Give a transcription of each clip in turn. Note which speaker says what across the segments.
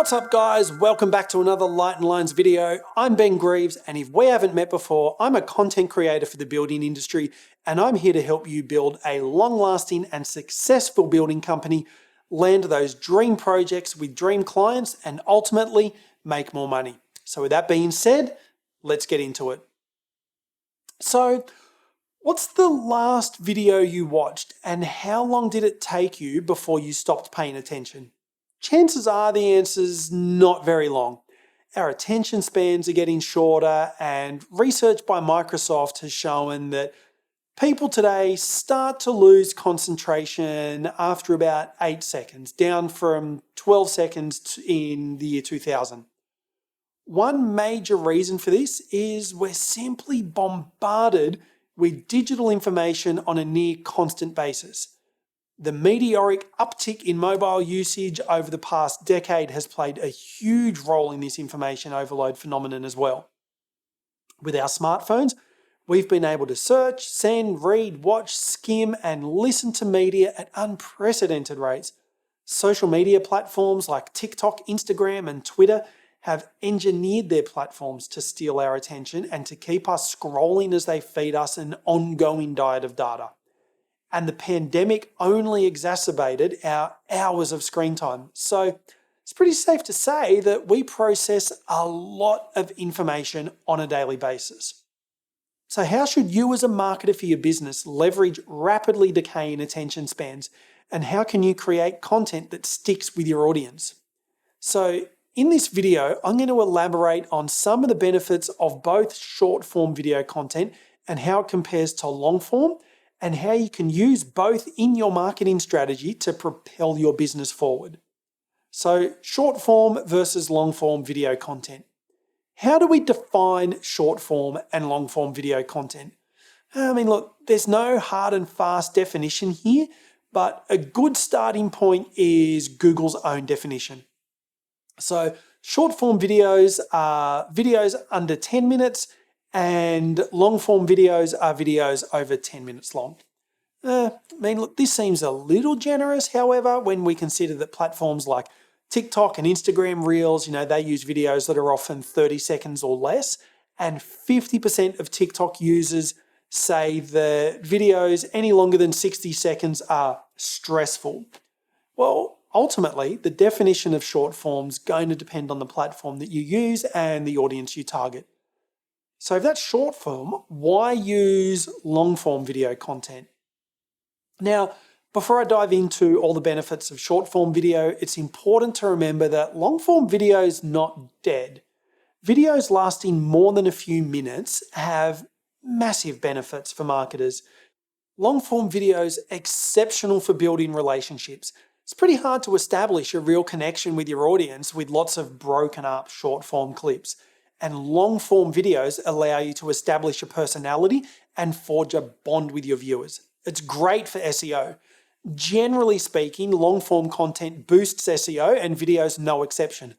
Speaker 1: What's up guys, welcome back to another Light and Lines video. I'm Ben Greaves, and if we haven't met before, I'm a content creator for the building industry, and I'm here to help you build a long-lasting and successful building company, land those dream projects with dream clients, and ultimately make more money. So with that being said, let's get into it. So, what's the last video you watched, and how long did it take you before you stopped paying attention? Chances are the answer's not very long. Our attention spans are getting shorter, and research by Microsoft has shown that people today start to lose concentration after about 8 seconds, down from 12 seconds in the year 2000. One major reason for this is we're simply bombarded with digital information on a near constant basis. The meteoric uptick in mobile usage over the past decade has played a huge role in this information overload phenomenon as well. With our smartphones, we've been able to search, send, read, watch, skim, and listen to media at unprecedented rates. Social media platforms like TikTok, Instagram, and Twitter have engineered their platforms to steal our attention and to keep us scrolling as they feed us an ongoing diet of data. And the pandemic only exacerbated our hours of screen time. So it's pretty safe to say that we process a lot of information on a daily basis. So how should you as a marketer for your business leverage rapidly decaying attention spans? And how can you create content that sticks with your audience? So in this video, I'm going to elaborate on some of the benefits of both short form video content and how it compares to long form, and how you can use both in your marketing strategy to propel your business forward. So, short form versus long form video content. How do we define short form and long form video content? Look, there's no hard and fast definition here, but a good starting point is Google's own definition. So, short form videos are videos under 10 minutes, and long form videos are videos over 10 minutes long. Look, this seems a little generous, however, when we consider that platforms like TikTok and Instagram Reels, they use videos that are often 30 seconds or less, and 50% of TikTok users say that videos any longer than 60 seconds are stressful. Well, ultimately, the definition of short form is going to depend on the platform that you use and the audience you target. So if that's short form, why use long form video content? Now, before I dive into all the benefits of short form video, it's important to remember that long form video is not dead. Videos lasting more than a few minutes have massive benefits for marketers. Long form videos are exceptional for building relationships. It's pretty hard to establish a real connection with your audience with lots of broken up short form clips. And long form videos allow you to establish a personality and forge a bond with your viewers. It's great for SEO. Generally speaking, long form content boosts SEO, and videos no exception.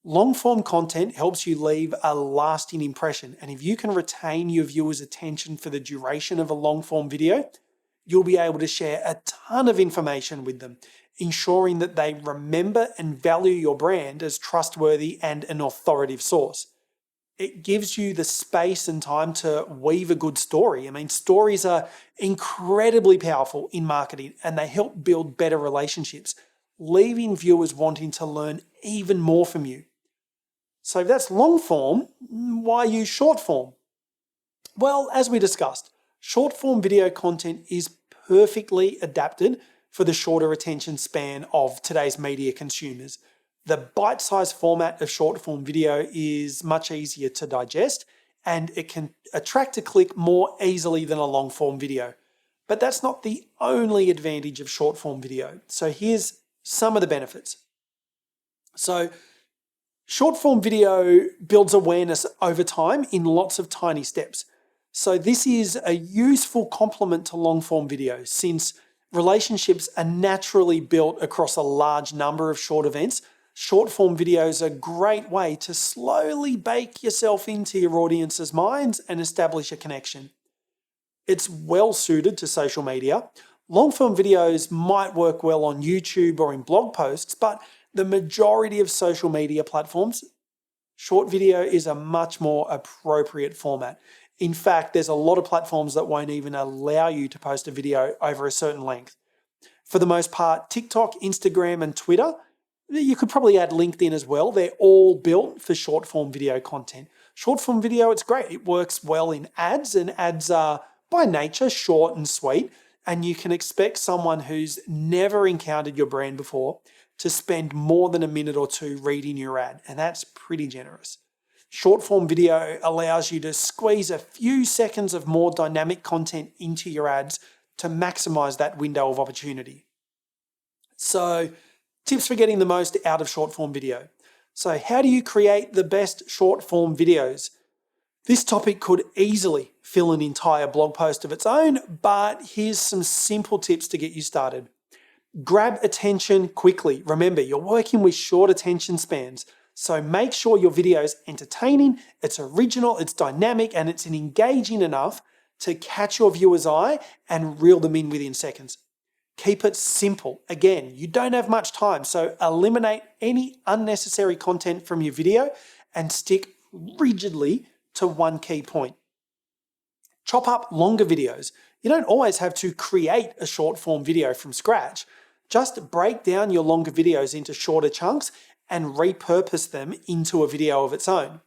Speaker 1: Long form content helps you leave a lasting impression, and if you can retain your viewers' attention for the duration of a long form video, you'll be able to share a ton of information with them, ensuring that they remember and value your brand as trustworthy and an authoritative source. It gives you the space and time to weave a good story. Stories are incredibly powerful in marketing, and they help build better relationships, leaving viewers wanting to learn even more from you. So if that's long form, why use short form? Well, as we discussed, short form video content is perfectly adapted for the shorter attention span of today's media consumers. The bite-sized format of short-form video is much easier to digest, and it can attract a click more easily than a long-form video. But that's not the only advantage of short-form video. So here's some of the benefits. So short-form video builds awareness over time in lots of tiny steps. So this is a useful complement to long-form video, since relationships are naturally built across a large number of short events. Short-form videos are a great way to slowly bake yourself into your audience's minds and establish a connection. It's well suited to social media. Long-form videos might work well on YouTube or in blog posts, but the majority of social media platforms, short video is a much more appropriate format. In fact, there's a lot of platforms that won't even allow you to post a video over a certain length. For the most part, TikTok, Instagram, and Twitter, you could probably add LinkedIn as well. They're all built for short form video content. Short form video, it's great. It works well in ads, and ads are by nature short and sweet. And you can expect someone who's never encountered your brand before to spend more than a minute or two reading your ad. And that's pretty generous. Short form video allows you to squeeze a few seconds of more dynamic content into your ads to maximize that window of opportunity. So, tips for getting the most out of short form video. So, how do you create the best short form videos? This topic could easily fill an entire blog post of its own, but here's some simple tips to get you started. Grab attention quickly. Remember, you're working with short attention spans. So make sure your video is entertaining, it's original, it's dynamic, and it's engaging enough to catch your viewer's eye and reel them in within seconds. Keep it simple. Again, you don't have much time, so eliminate any unnecessary content from your video and stick rigidly to one key point. Chop up longer videos. You don't always have to create a short form video from scratch. Just break down your longer videos into shorter chunks and repurpose them into a video of its own.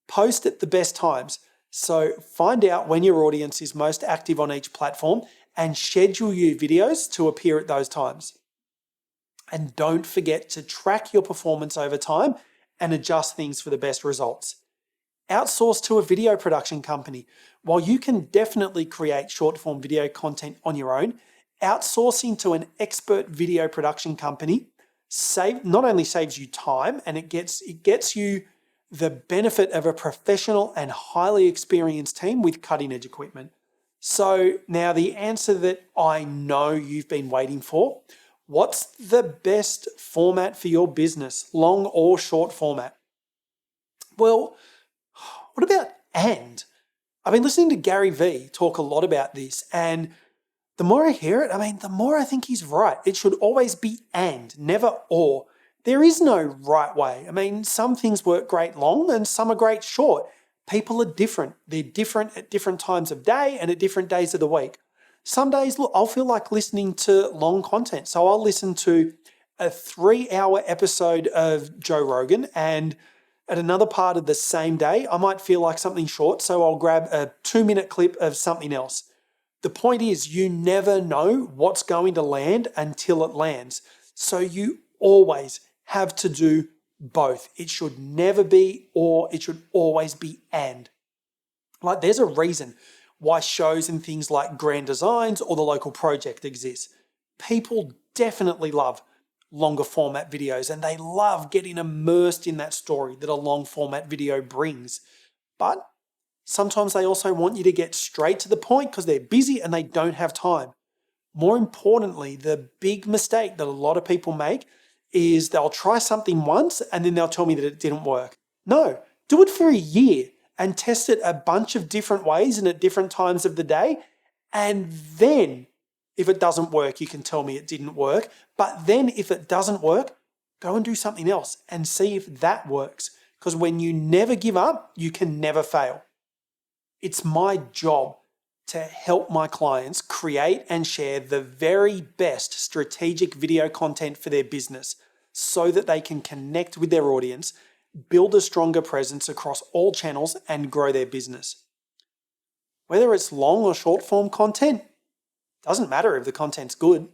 Speaker 1: Post at the best times. So find out when your audience is most active on each platform and schedule your videos to appear at those times. And don't forget to track your performance over time and adjust things for the best results. Outsource to a video production company. While you can definitely create short form video content on your own, outsourcing to an expert video production company not only saves you time, and it gets you the benefit of a professional and highly experienced team with cutting edge equipment. So now the answer that I know you've been waiting for: what's the best format for your business, long or short format? Well, what about and? I've been listening to Gary Vee talk a lot about this, and the more I hear it, the more I think he's right. It should always be and, never or. There is no right way. Some things work great long and some are great short. People are different. They're different at different times of day and at different days of the week. Some days, I'll feel like listening to long content. So I'll listen to a 3-hour episode of Joe Rogan, and at another part of the same day, I might feel like something short. So I'll grab a 2-minute clip of something else. The point is, you never know what's going to land until it lands. So you always have to do both. It should never be or, it should always be and. There's a reason why shows and things like Grand Designs or The Local Project exist. People definitely love longer format videos, and they love getting immersed in that story that a long format video brings. But sometimes they also want you to get straight to the point because they're busy and they don't have time. More importantly, the big mistake that a lot of people make is they'll try something once and then they'll tell me that it didn't work. No, do it for a year and test it a bunch of different ways and at different times of the day. And then if it doesn't work, you can tell me it didn't work. But then if it doesn't work, go and do something else and see if that works. Because when you never give up, you can never fail. It's my job to help my clients create and share the very best strategic video content for their business so that they can connect with their audience, build a stronger presence across all channels, and grow their business. Whether it's long or short form content, doesn't matter if the content's good.